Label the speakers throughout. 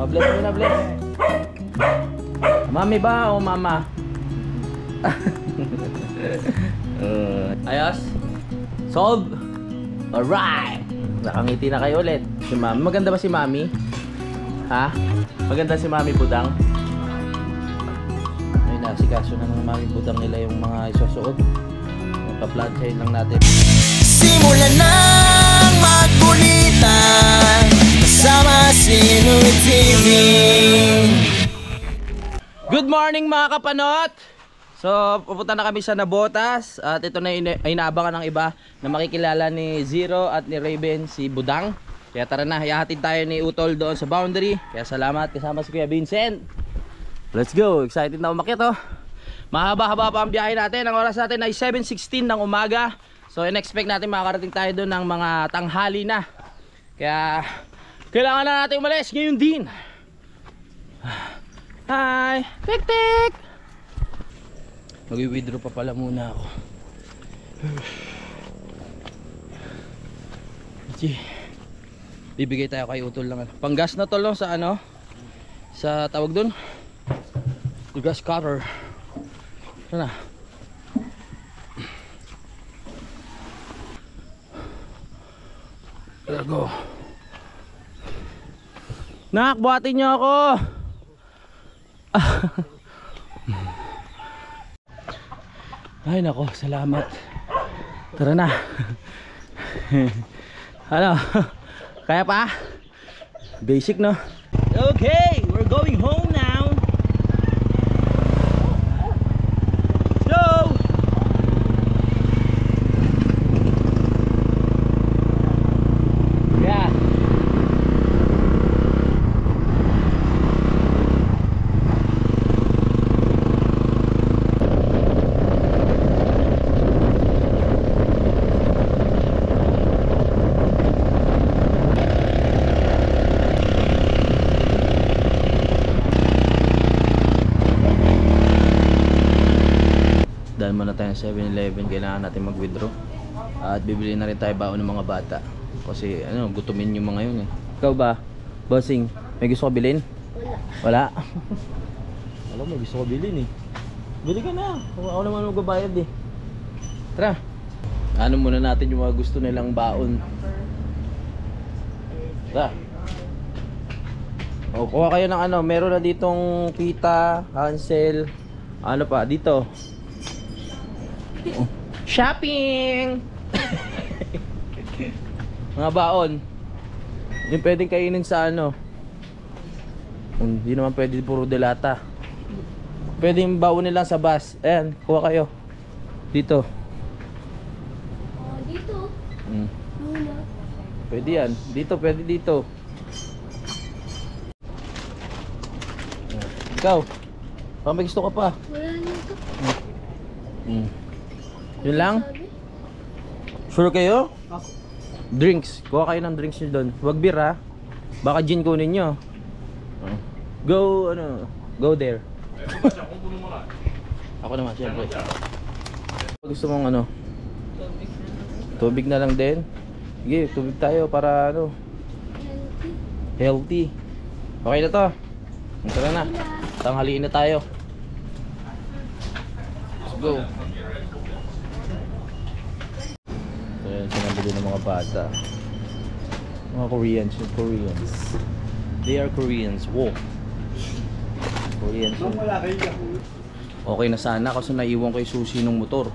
Speaker 1: bless mo na, bless. Mami ba o mama? Ayos? Solve? Alright! Nakangiti na kayo ulit. Si mami. Maganda ba si mami? Ha? Maganda si mami Budang? Ayun na, sikaso na ng mami Budang nila yung mga isusuot. Paplansyahin lang natin.
Speaker 2: Simulan nang magkulitan kasama si Nuy TV.
Speaker 1: Good morning mga kapanot! So, pupunta na kami sa Nabotas. At ito na inaabangan ng iba na makikilala ni Zero at ni Raven, si Budang. Kaya tara na, ihahatid tayo ni Utol doon sa boundary. Kaya salamat, kasama si Kuya Vincent. Let's go! Excited na umakyat oh. Mahaba-haba pa ang biyahe natin. Ang oras natin ay 7:16 ng umaga. So in-expect natin makakarating tayo doon ng mga tanghali na. Kaya kailangan na natin umalis ngayon din. Hi! Tik-tik! Mag-withdraw pa pala muna ako. Bibigay tayo kay Utol lang. Panggas na tol no, sa ano? Sa tawag doon? Gas cutter. Sana. Let's go. Nak, buhatin niyo ako. Ay nako, salamat. Tara na. Ano? Kaya pa? Basic no? Okay, we're going home now. Dahil muna tayo 7-Eleven, kailangan natin mag-withdraw. At bibili na rin tayo baon ng mga bata. Kasi ano, gutumin yung mga yun eh. Ikaw ba, bossing, may gusto ko bilhin? Wala. Wala? Alam, may gusto ko bilhin eh. Bili ka na. Ako naman magbabayad eh. Tara. Ano muna natin yung mga gusto nilang baon. Tara. O, kuha kayo ng ano, meron na ditong pita, Hansel. Ano pa, dito. Oh. Shopping! Mga baon. Yung pwedeng kainin sa ano. Hindi naman pwede puro delata. Pwedeng baon nila sa bus. Ayan, kuha kayo. Dito.
Speaker 3: Dito?
Speaker 1: Pwede yan. Dito, pwede dito. Ikaw. Baka may gusto ka pa.
Speaker 3: Wala nito.
Speaker 1: Yun lang? Sure kayo? Drinks. Kuha kayo ng drinks nyo doon. Huwag beer ha. Baka gin kunin nyo. Go, ano, go there. Ako naman, syempre. Gusto mong ano? Tubig na lang din. Sige, tubig tayo para ano? Healthy. Okay na to. Tara na. Tanghaliin na tayo. Let's go. Ayan, sinabili ng mga bata. Mga Koreans, yung Koreans. They are Koreans. Wow. Koreans. Okay na sana kasi naiwan ko yung susi ng motor.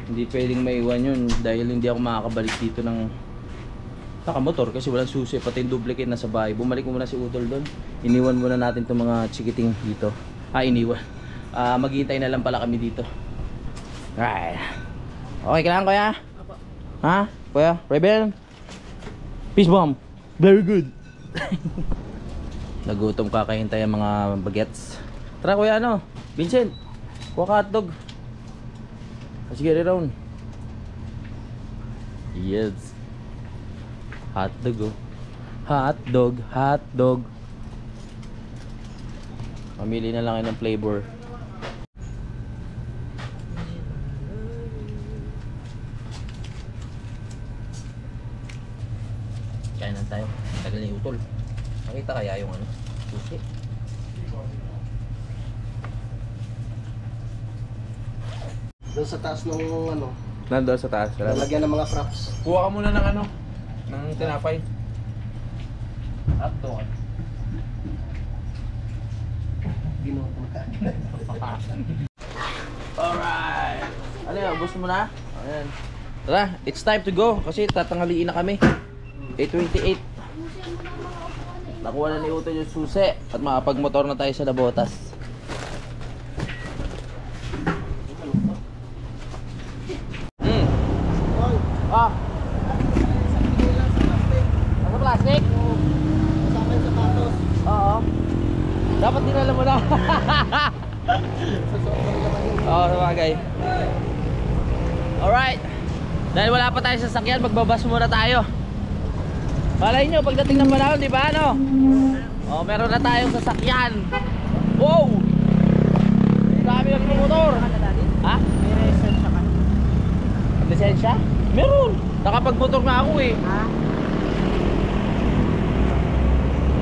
Speaker 1: Hindi pwedeng maiwan yun dahil hindi ako makakabalik dito ng nakamotor kasi walang susi. Pati yung duplicate na sa bahay. Bumalik muna si Utol doon. Iniwan muna natin itong mga chikiting dito. Iniwan. Maghihintay na lang pala kami dito. Alright. Okay ka lang kuya? Ha? Kuya? Rebel? Peace bomb. Very good. Nagutom kakahintay ang mga bagets. Tara kuya ano? Vincent, kuha ka hotdog. Let's get it on. Yes. Hotdog oh. Hotdog, hotdog. Mamili na lang kayo ng flavor. Kain lang tayo. Tagal na yung utol. Nakita kaya yung ano? Susi.
Speaker 3: Doon sa taas ng ano,
Speaker 1: Nandoon sa taas.
Speaker 3: lalagyan ng mga props.
Speaker 4: Kuha ka muna ng ano, ng tinapay. At doon.
Speaker 3: Ginutom ka.
Speaker 1: Alright! Ano yun? Ubus mo na? Ayan. Tara, it's time to go kasi tatangaliin na kami. 8:28. Nakuha na ni Uto yung susi at makapagmotor na tayo sa Labotas. Ah! Nasa plastic?
Speaker 3: Kasama yung sapatos.
Speaker 1: Oo. Dapat dinala mo na.
Speaker 3: Sa sobrang naman yun.
Speaker 1: Oo, sabagay. Alright. Dahil wala pa tayo sa sasakyan, magbabas muna tayo. Malay nyo, pagdating ng panahon, di ba ano? Oh, meron na tayong sasakyan. Wow! Dami ng motor. Ha?
Speaker 3: May resensya ka.
Speaker 1: Lisensya? Meron. Nakapag-motor na ako eh.
Speaker 3: Ha?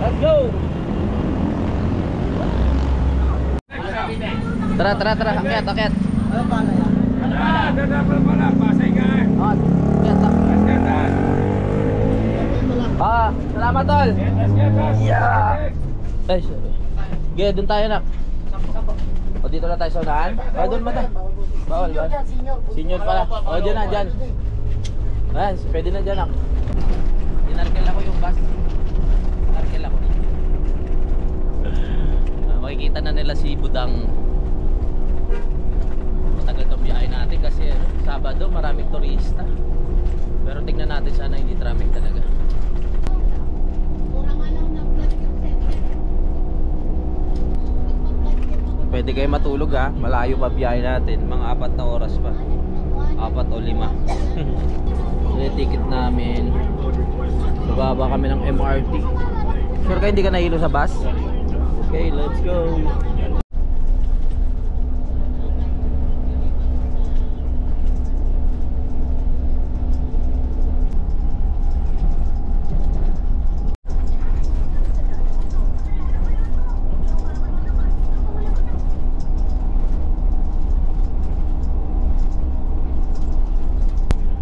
Speaker 1: Let's go! Tara, tara, tara. Akyat, akyat.
Speaker 3: Ano ba na yan?
Speaker 4: Pala, pasay ka.
Speaker 1: Oh, akyat, akyat. Ah, salamat tol. Yeah. Ay, sorry. Okay, doon tayo nak. O dito na tayo sa unahan. O doon mata. Bawal ba? Senior pala. O dyan na, dyan. Ayan, pwede na dyan nak. Dinarkel ako yung bus. Dinarkel ako. Makikita na nila si Budang. Matagal itong biyahe natin kasi Sabado maraming turista. Pero tingnan natin sana hindi traffic talaga. Pwede kayo matulog ha, malayo pa biyahe natin, mga 4 na oras pa, 4 o 5. Yung ticket namin, bababa kami ng MRT. Sure ka hindi ka nahilo sa bus? Okay, let's go.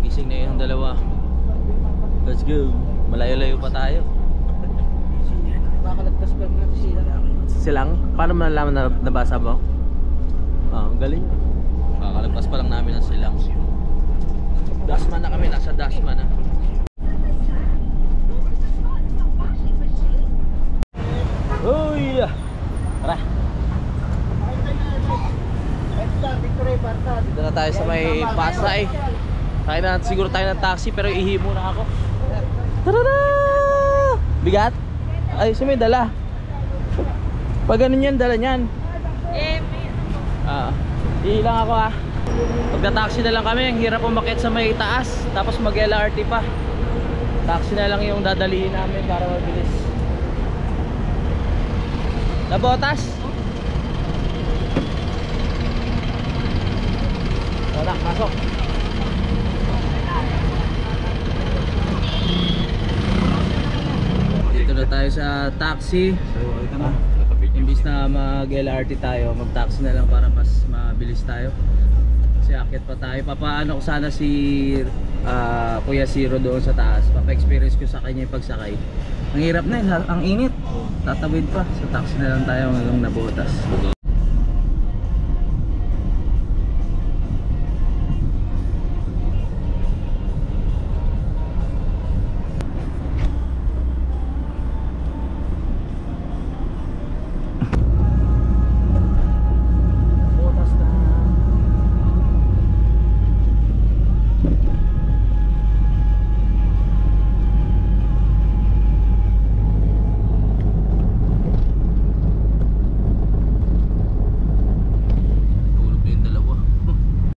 Speaker 1: Gising na yung dalawa. Let's go. Malayo-layo pa tayo.
Speaker 3: Nakalagtas pa natin sila.
Speaker 1: Silang? Paano mo nalaman na nabasa mo? Ah, ang galing. Kakalagpas pa lang namin ang silang. Dasma na kami, nasa Dasma na. Uy! Tara!
Speaker 3: Victory, Barta.
Speaker 1: Dito na tayo sa may Pasay. Kaya na siguro tayo ng taxi pero ihi muna ako. Tara! Bigat? Ay, may dala. Pag ganun yan, dala niyan. Ihi lang ako ha. Pagka-taxi na lang kami, ang hirap umakyat sa may taas. Tapos mag-LRT pa. Taxi na lang yung dadalihin namin para mabilis. Labotas? Wala, pasok. Dito na tayo sa taxi. Imbis na mag-LRT tayo, mag-taxi na lang para mas mabilis tayo. Kasi akit pa tayo. Papaano ko sana si Kuya Zero doon sa taas. Papa-experience ko sa kanya yung pagsakay. Ang hirap na yun, ang init. Tatawid pa. Sa taxi na lang tayo hanggang Nabotas.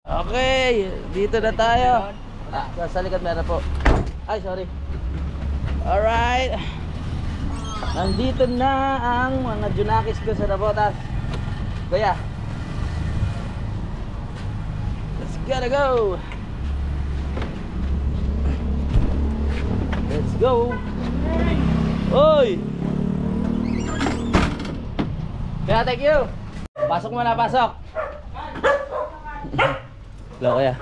Speaker 1: Okay, dito na tayo. Sa likod meron po. Ay, sorry. Alright. Nandito na ang mga junakis ko sa Nabotas. Kuya. Let's gotta go. Let's go. Oy! Kaya, thank you. Pasok muna, pasok. Hello, kuya.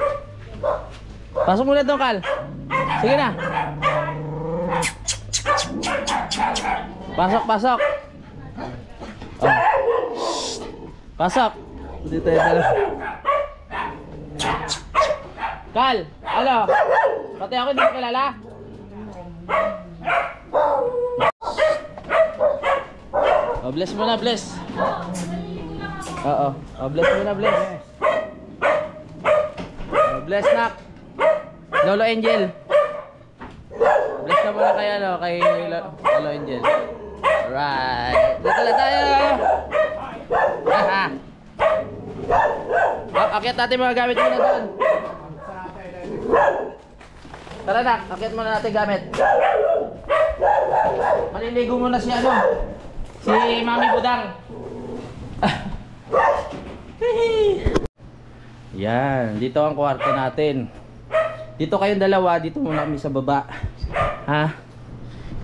Speaker 1: Pasok muna doon, Kal. Sige na. Pasok, pasok. Oh. Pasok. Dito tayo. Kal, ano? Pati ako hindi ko kilala. Oh, bless mo na, bless. Oo. Oh, bless mo na, bless. Oh, bless nak. Lolo Angel. Bless na muna kay ano, kay Lolo Angel. Alright. Dito na tayo. Akyat natin mga gamit muna doon. Tara nak, akyat muna natin gamit. Maliligo muna si ano, si Mami Budang. Yan, dito ang kwarto natin. Dito kayong dalawa, dito muna kami sa baba. Ha?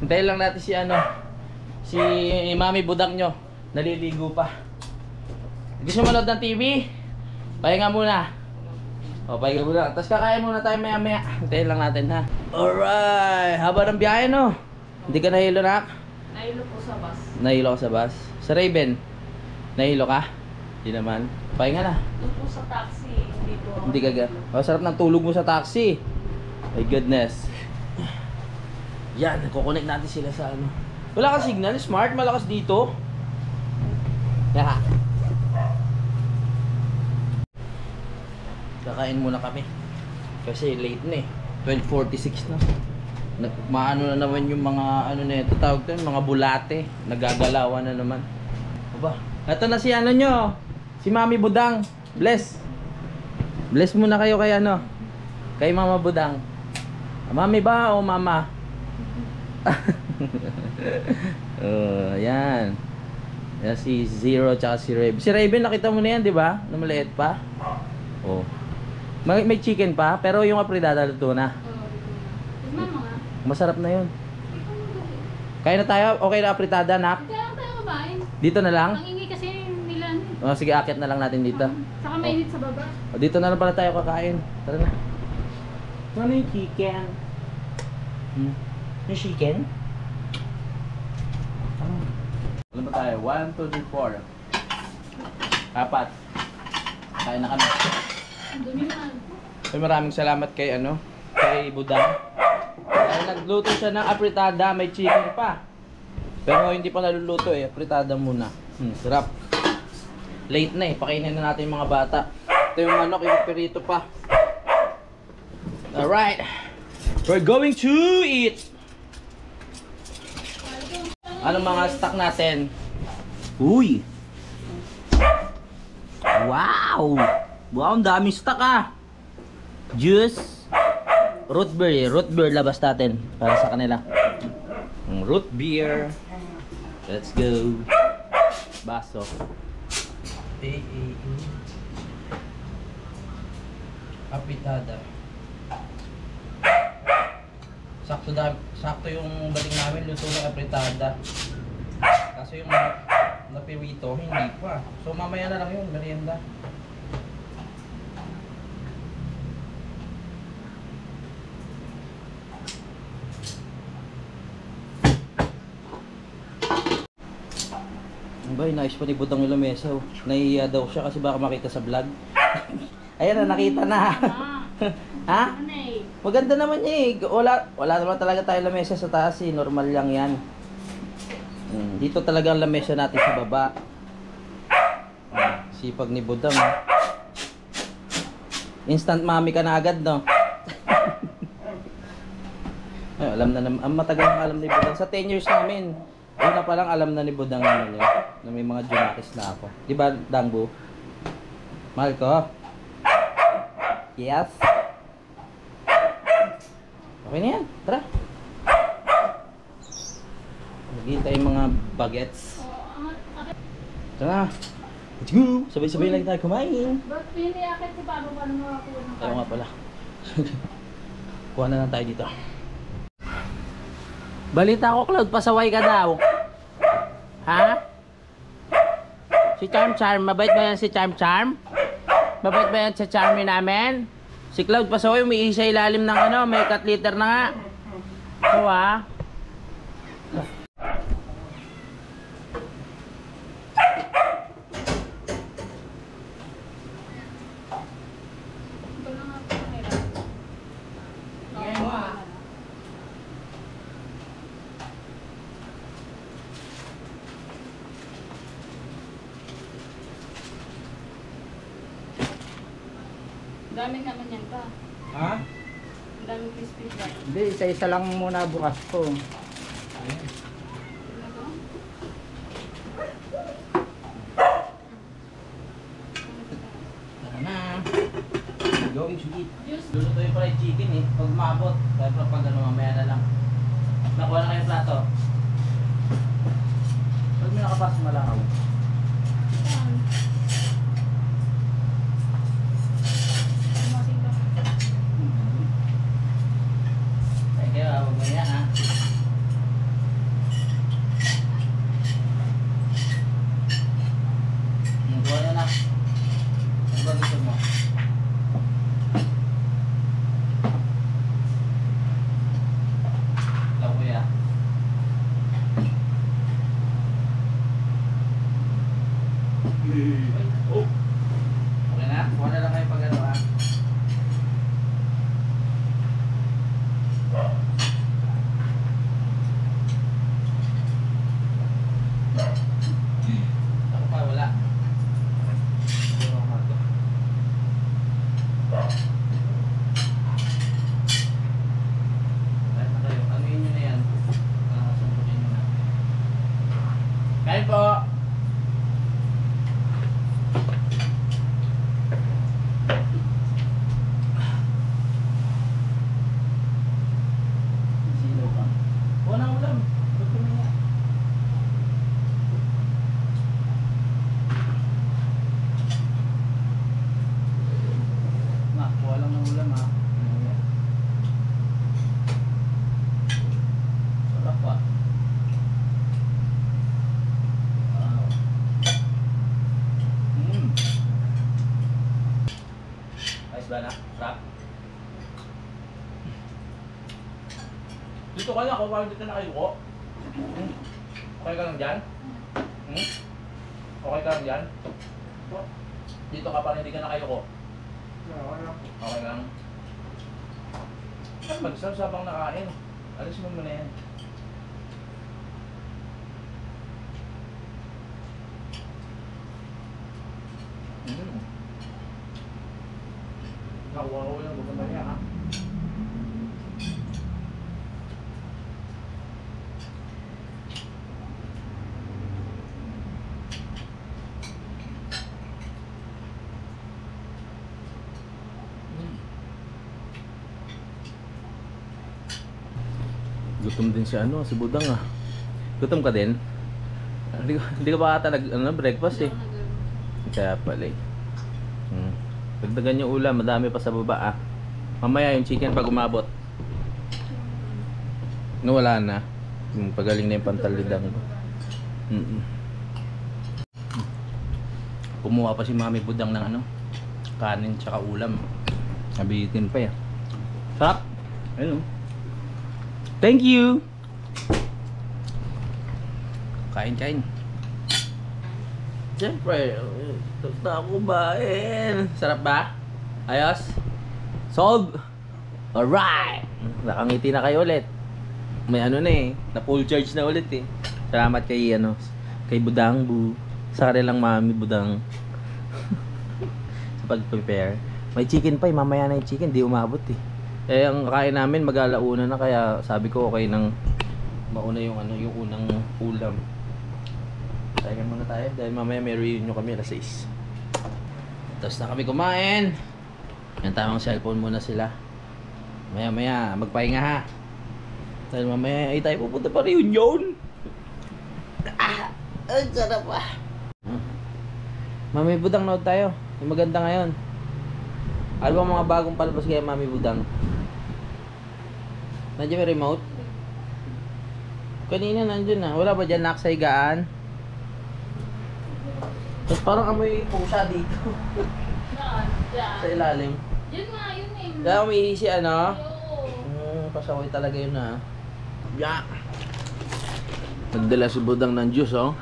Speaker 1: Hintayin lang natin si ano, si Mami Budang nyo. Naliligo pa. Gusto manood ng TV? Pahinga muna. O, pahinga muna. Tapos kakain muna tayo maya maya. Hintayin lang natin ha. Alright, haba ng biyahe no? Hindi ka nahilo nak?
Speaker 5: Nahilo po sa bus.
Speaker 1: Nahilo ka sa bus? Sa Raven? Nahilo ka? Hindi naman. Pahinga na.
Speaker 5: Doon po sa taxi, hindi po ako
Speaker 1: Hindi ka ga. Oh, sarap ng tulog mo sa taxi. My goodness. Yan, kukonek natin sila sa ano. Wala kang signal, smart, malakas dito. Yaha. Kakain muna kami. Kasi late na eh. 12:46 na. Maano na naman yung mga ano na ito, tawag to, mga bulate. Nagagalawan na naman. Aba, ito na si ano nyo. Si Mami Budang. Bless. Bless muna kayo kay ano. Kay Mama Budang. Mami ba o Mama? Yan. Yan si Zero tsaka si Raven. Si Raven nakita mo na yan, di ba? Na maliit pa. Oh. May chicken pa, pero yung apritada luto na.
Speaker 5: Mama nga.
Speaker 1: Masarap na yun. Kaya na tayo? Okay na apritada, nak?
Speaker 5: Kaya lang tayo kumain.
Speaker 1: Dito na lang?
Speaker 5: Ang ingay kasi nila.
Speaker 1: Oh, sige, akit na lang natin dito.
Speaker 5: Saka mainit sa baba.
Speaker 1: O, dito na lang pala tayo kakain. Tara na. Ano yung chicken? Yung chicken? Alam ba tayo? 1, 2, 3, 4. 4. Kain na kami.
Speaker 5: Ang dumi naman.
Speaker 1: Ay, maraming salamat kay ano, kay Budang. Dahil nagluto siya ng apritada, may chicken pa. Pero hindi pa naluluto eh, apritada muna. Sarap. Late na eh, pakainin na natin yung mga bata. Ito yung manok, yung perito pa. Alright. We're going to eat. Anong mga stock natin? Uy! Wow! Wow, ang daming stock ah! Juice, root beer labas natin para sa kanila. Root beer. Let's go. Baso. Apitada. Sakto yung baling namin luto ng apitada. Kaso yung napirito hindi pa. So mamaya na lang yun, merienda. Bay, nice pa ni Budang yung lamesa. Nahihiya daw siya kasi baka makita sa vlog. Ayan na, nakita na. Ha?
Speaker 5: Ano eh?
Speaker 1: Maganda naman niya eh. Wala naman talaga tayo lamesa sa taas eh. Normal lang yan. Dito talaga ang lamesa natin sa baba. Sipag ni Budang. Instant mami ka na agad, no? Ay, alam na naman. Ang matagal na alam ni Budang. Sa 10 years namin. Una pa lang alam na ni Budang ano niya, na may mga junakis na ako. Di ba, Dangbo? Mahal ko? Yes? Okay na yan. Tara. Maghihintay yung mga bagets. Tara. Let's go! Sabay-sabay lang tayo kumain.
Speaker 5: Ba't piniakit si Pablo paano makakuha ng
Speaker 1: Ayaw nga pala. Kuha na lang tayo dito. Balita ko, Cloud, pasaway ka daw. Ha? Si Charm Charm, mabait ba yan si Charm Charm? Mabait ba yan sa Charmy namin? Si Cloud Pasoy, umiihi sa ilalim ng ano, may cut litter na nga. Ito ah.
Speaker 5: Ito na nga po mahirap. Daming naman yan pa.
Speaker 3: Ha?
Speaker 5: Ang daming crispy ba?
Speaker 3: Hindi, isa-isa lang muna bukas ko.
Speaker 1: Tara na. Going to eat.
Speaker 5: Juice.
Speaker 1: Luluto yung fried chicken eh. Pag maabot. Kaya pag ano, mamaya na lang. Nakuha na kayo plato. Pag may nakapas malakaw.
Speaker 5: Saan? Tumating ka.
Speaker 1: Kaya huwag mo yan ha. Kuha na na. Ano ba gusto mo? Ikaw kuya. Oh. Okay na? Kuha na lang kayo pag ano ha. Ako pa wala. Kahit na kayo, anuin nyo na yan. Sumputin nyo na. Kain po! Sino ka? Unang ulam. Ba't kumiya? Kuha lang ng ulam ha. Sarap pa. Wow. Ayos ba na? Sarap? Dito ka lang ako, parang dito na kayo ko. Okay ka lang dyan? Okay ka lang dyan? Dito ka parang hindi ka na kayo ko. Okay lang. Magsasabang nakain. Alis mo muna yan. Nakuha ko yung gusto niya ha. Gutom din si ano, si Budang ah. Gutom ka din? Hindi ka ba ata breakfast eh. Kaya pala eh. Dagdagan yung ulam, madami pa sa baba ah. Mamaya yung chicken pag umabot. No, wala na. Yung pagaling na yung pantalidang. Kumuha pa si Mami Budang ng ano, kanin tsaka ulam. Nabitin pa yan. Sarap! Ayun oh. Thank you! Kain. Siyempre, gusto ako kumain. Sarap ba? Ayos? Solve? Alright! Nakangiti na kayo ulit. May ano na eh, na full charge na ulit eh. Salamat kay ano, kay Budang Bu. Sa kanilang Mami Budang. Sa pag-prepare. May chicken pa eh, mamaya na yung chicken, di umabot eh. Eh ang kain namin mag-alauna na, kaya sabi ko okay nang mauna yung ano, yung unang ulam. Tayo muna tayo dahil mamaya may reunion kami alas 6. Tapos na kami kumain. Yan, tamang cellphone muna sila. Maya magpahinga ha. Dahil mamaya ay tayo pupunta pa reunion. Ang sarap ah. Mami Budang, nood tayo. Yung maganda ngayon. Ano bang mga bagong palabas kaya Mami Budang? Nandiyan may remote? Kanina nandiyan na. Wala ba dyan nakasaygaan? Tapos parang amoy pusa dito.
Speaker 5: Saan? Diyan.
Speaker 1: Sa ilalim.
Speaker 5: Yun nga, yun eh.
Speaker 1: Kaya umihi si ano?
Speaker 5: Oo.
Speaker 1: Pasaway talaga yun ha. Yeah. Nagdala si Budang ng juice oh.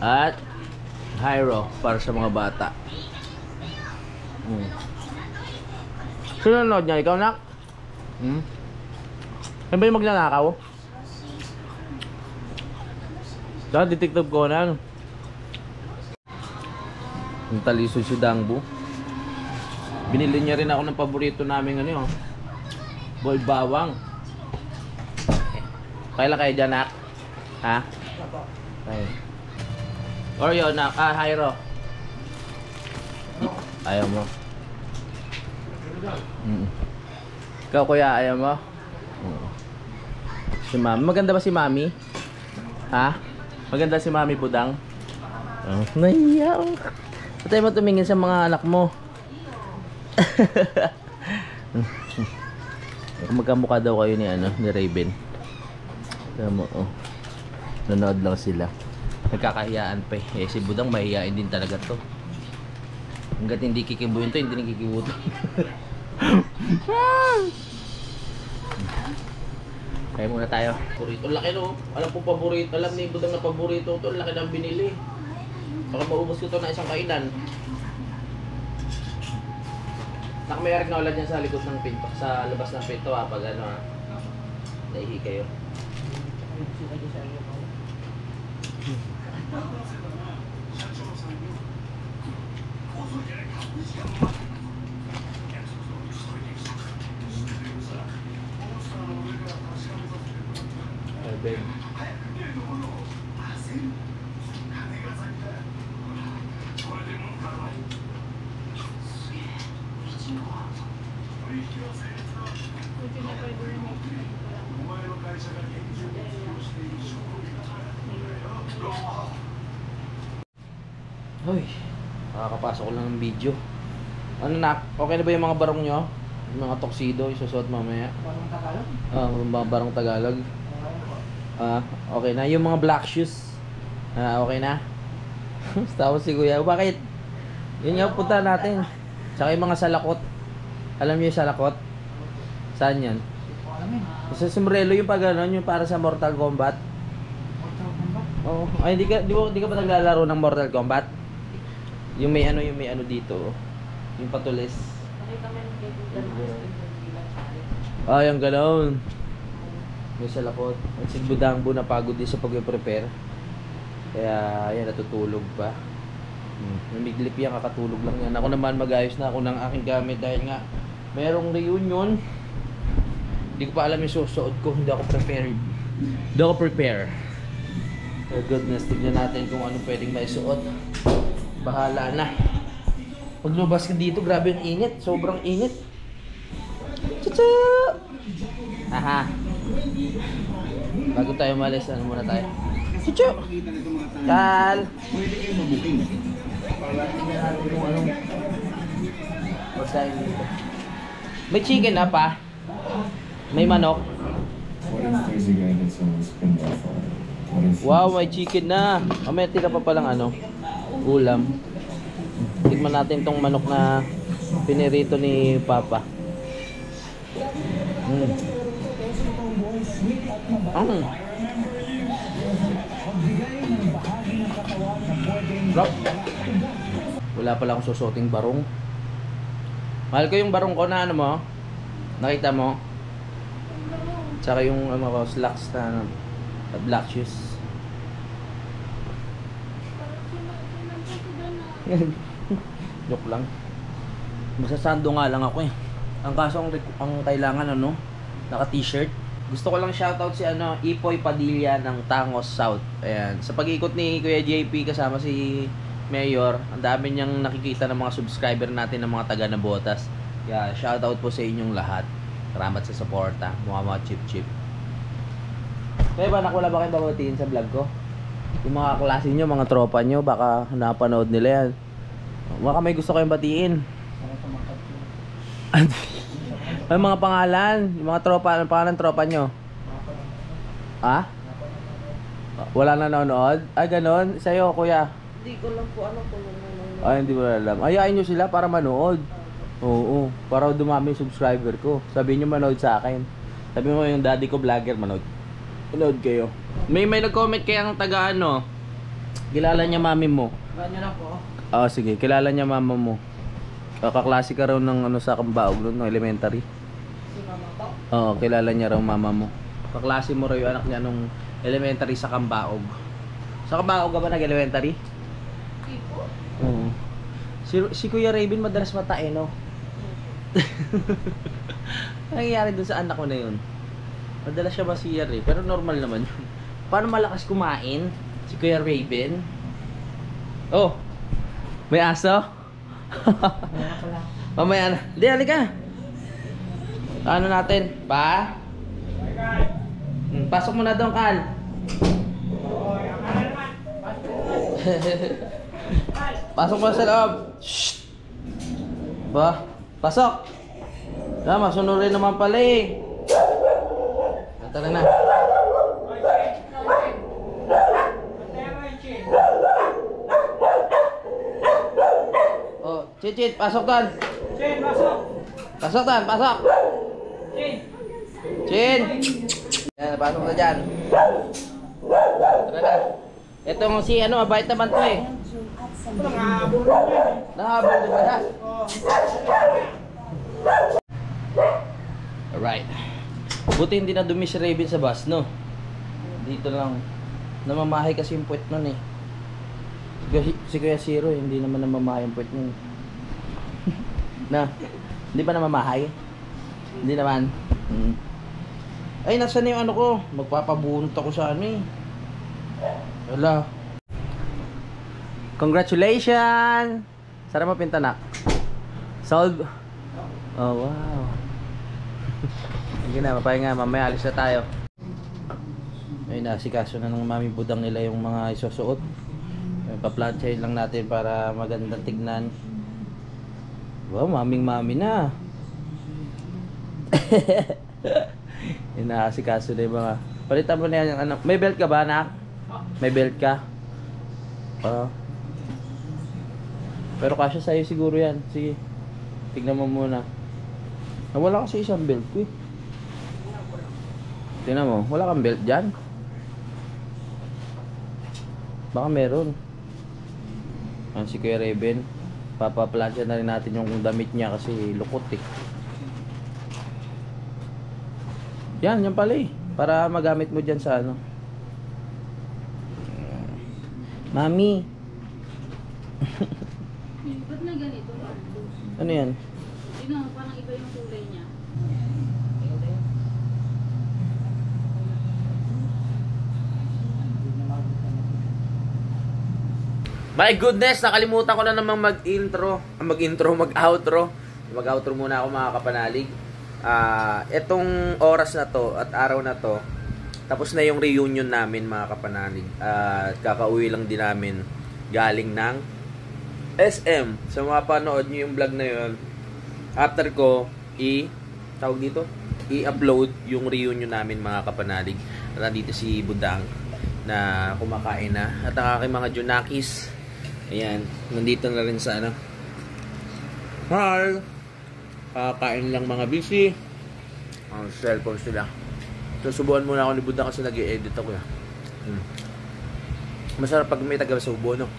Speaker 1: At Hyro para sa mga bata. Sino nanood niya? Ikaw, nak? Ano ba yung magnanakaw? Sa Detective Conan. Yung taliso si Dangbu. Binili niya rin ako ng paborito namin ano yun. Boy bawang. Kailan kayo dyan, nak? Ha? Okay. Oreo, nak. Hyro. Ayaw mo. Ikaw, kuya, ayaw mo? Si mami. Maganda ba si mami? Ha? Maganda si mami, Budang? Nahiya. Patay mo tumingin sa mga anak mo. Magkamukha daw kayo ni ni Raven. Tama, oh. Nanood lang sila. Nagkakahiyaan pa eh. Si Budang mahihiyain din talaga to. Hanggat hindi kikibuhin to, hindi nakikibuto. Kaya muna tayo. Paborito. Laki no. Alam po paborito. Alam ni Budang na paborito to. Laki ng binili. Baka maubos ko to na isang kainan. Nakamayari na ulan yan sa likod ng pinto. Sa labas ng pinto ha. Pag ano ha. Naihi kayo. Ben.
Speaker 5: Buti na pwede rin mo.
Speaker 1: Hoy, nakakapasok ko lang ng video. Ano na, okay na ba yung mga barong nyo? Yung mga tuxedo, isusuot mamaya?
Speaker 3: Barong Tagalog?
Speaker 1: Mga barong Tagalog. Okay na. Yung mga black shoes, okay na? Tapos si Kuya, bakit? Yun nga punta natin. Tsaka yung mga salakot. Alam niyo yung salakot? Saan yan? Sa sombrero yung pag ano, yung para sa Mortal Kombat. Oo. Ay, di ka pa naglalaro ng Mortal Kombat? Yung may ano dito. Yung patulis.
Speaker 5: Nakita mo yung kaibigan.
Speaker 1: Yung ganoon. May salakot. At si Budangbo napagod din sa pag-prepare. Kaya, ayan, natutulog pa. Namidlip yan, kakatulog lang yan. Ako naman mag-ayos na ako ng aking gamit dahil nga merong reunion. Hindi ko pa alam yung susuot ko. Hindi ako prepared. Hindi ako prepare. Oh goodness, tignan natin kung ano pwedeng maisuot. Bahala na. Pag lumabas ka dito, grabe yung init. Sobrang init. Chuchu! Aha. Bago tayo umalis, ano muna tayo? Chuchu! Kal! Tingnan natin kung anong pagkain dito. May chicken na pa. May manok. Wow, may chicken na. May tira pa palang ulam. Tignan natin tong manok na pinirito ni Papa. Wala pala akong susuting barong. Mahal ko yung barong ko na mo. Nakita mo? Tsaka yung slacks na black shoes. Joke lang. Masasando nga lang ako eh. Ang kaso ang kailangan naka-t-shirt. Gusto ko lang shoutout si Ipoy Padilla ng Tangos South. Ayan. Sa pag-ikot ni Kuya JP kasama si Mayor, ang dami niyang nakikita ng mga subscriber natin ng mga taga Nabotas. Yeah, shoutout po sa inyong lahat. Salamat sa suporta. Mga chip. Kaya ba wala ba kayong babatiin sa vlog ko? Yung mga klase nyo, mga tropa nyo, baka napanood nila yan. Baka may gusto kayong batiin. Ay, mga pangalan, yung mga tropa, ang pangalan tropa nyo? Ha? Wala na nanonood? Ay, ganon. Sa'yo, kuya.
Speaker 5: Hindi ko lang po ano kung ano.
Speaker 1: Ay, hindi mo alam. Ayain nyo sila para manood. Oo, para dumami yung subscriber ko. Sabihin nyo manood sa akin. Sabi mo yung daddy ko vlogger, manood. Manood kayo. May nag-comment kaya ang taga ano. Kilala niya mami mo.
Speaker 3: Ganyan lang po.
Speaker 1: Sige, kilala niya mama mo. Kaklase ka raw ng ano sa Kambaog noon, ng elementary.
Speaker 5: Si mama po.
Speaker 1: Oo, kilala niya raw mama mo. Kaklase mo raw yung anak niya nung elementary sa Kambaog. Sa Kambaog ka ba nag-elementary?
Speaker 5: Hindi po.
Speaker 1: Oo. Si Kuya Raven madalas matae, no? Ano nangyayari dun sa anak ko na yun? Madalas siya masiyar eh, pero normal naman yun. Paano malakas kumain? Si Kuya Raven? Oh! May aso? Mamaya na. Hindi, halika! Ano natin? Pa? Pasok mo na doon, Kal. Pasok mo sa loob. Shhh! Ba? Pasok! Masunurin naman pala eh. Tara na. Oh, Chit, pasok doon.
Speaker 3: Chin, pasok!
Speaker 1: Pasok doon, pasok. Chin! Yan, pasok na dyan. Tara na. Etong si ano, mabait naman to eh. Nahabol din ba na? Alright. Buti hindi na dumi si Raven sa bus, no? Dito lang. Namamahay kasi yung puwet nun eh. Si Kuya Zero, hindi naman namamahay yung puwet nun. Na? Hindi ba namamahay? Hindi naman. Ay, nasa na yung ano ko? Magpapabunot ako sa ano eh. Wala. Congratulations! Saan mo pintanak? Solve? Oh, wow. Sige na, mapahinga. Mamaya alis na tayo. Ayun na, sikaso na ng mami budang nila yung mga isusuot. Paplansyahin lang natin para magandang tignan. Wow, maming-mami na. Yun na, sikaso na yung mga... Palitan mo na yan yung anak. May belt ka ba, anak? May belt ka? Pero kasya sa'yo siguro yan. Sige. Tignan mo muna. Nawala kasi isang belt ko eh. Tignan mo. Wala kang belt dyan? Baka meron. Si Kuya Raven. Papaplansya na rin natin yung damit niya kasi lukot eh. Yan pala eh. Para magamit mo dyan sa ano. Mami.
Speaker 5: Ba't na ganito?
Speaker 1: Ano yan?
Speaker 5: Tingnan mo, parang iba yung kulay niya.
Speaker 1: My goodness, nakalimutan ko na namang mag-outro. Mag-outro muna ako mga kapanalig. Etong oras na to at araw na to, tapos na yung reunion namin mga kapanalig. Kakauwi lang din namin galing ng SM. Sa mga panood nyo yung vlog na yun, after ko i-upload yung reunion namin mga kapanalig. At nandito si Budang na kumakain na. At ang aking mga Junakis, ayan, nandito na rin sa ano. Hi! Kakain lang mga busy. Ang cellphone sila. Susubuan muna ako ni Budang kasi nag-i-edit ako ya. Masarap pag may taga-subo, no?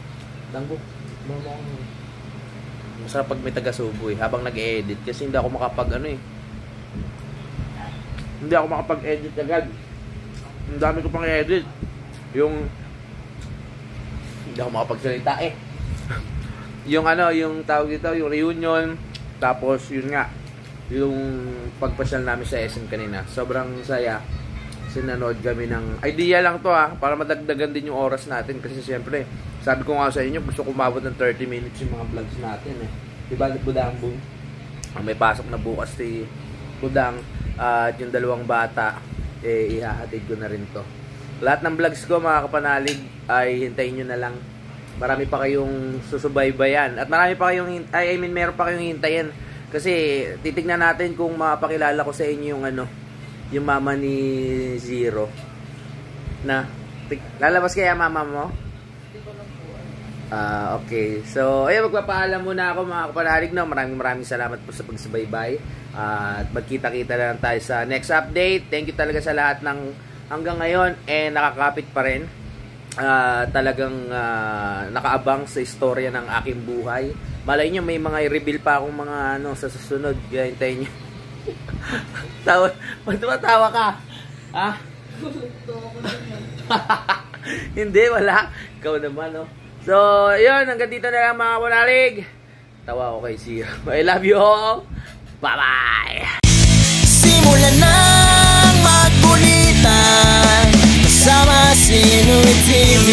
Speaker 1: Tanggo. Masarap pag may taga-subo eh, habang nag-i-edit. Kasi hindi ako hindi ako makapag-edit agad. Ang dami ko pang i-edit. Hindi ako makapagsalita eh. Yung tawag dito, yung reunion. Tapos yun nga, yung pagpasyal namin sa SM kanina. Sobrang saya. Sinanood kami ng idea lang to para madagdagan din yung oras natin. Kasi siyempre, sabi ko nga sa inyo, gusto ko umabot ng 30 minutes yung mga vlogs natin eh. Diba, Budang Boom? May pasok na bukas si Budang at yung dalawang bata, ihahatid ko na rin to. Lahat ng vlogs ko mga kapanalig ay hintayin nyo na lang. Marami pa kayong susubaybayan. At marami pa kayong, meron pa kayong hintayin. Kasi titignan natin kung mapakilala ko sa inyo yung mama ni Zero. Lalabas kaya mama mo? Okay. So, ayun, magpapaalam muna ako mga kapanalig. No? Maraming salamat po sa pagsubaybay. At magkita-kita na lang tayo sa next update. Thank you talaga sa lahat ng hanggang ngayon nakakapit pa rin. Talagang nakaabang sa istorya ng aking buhay. Malay nyo, may mga i-reveal pa akong mga sa susunod. Kaya hintayin nyo. Tumatawa ka. Ha? Hindi, wala. Ikaw naman, no? So, yun. Hanggang dito na lang mga kapanalig. Tawa ko kay Zero. I love you all. Bye-bye!
Speaker 2: Simulan ng magkulitan kasama si Noy TV.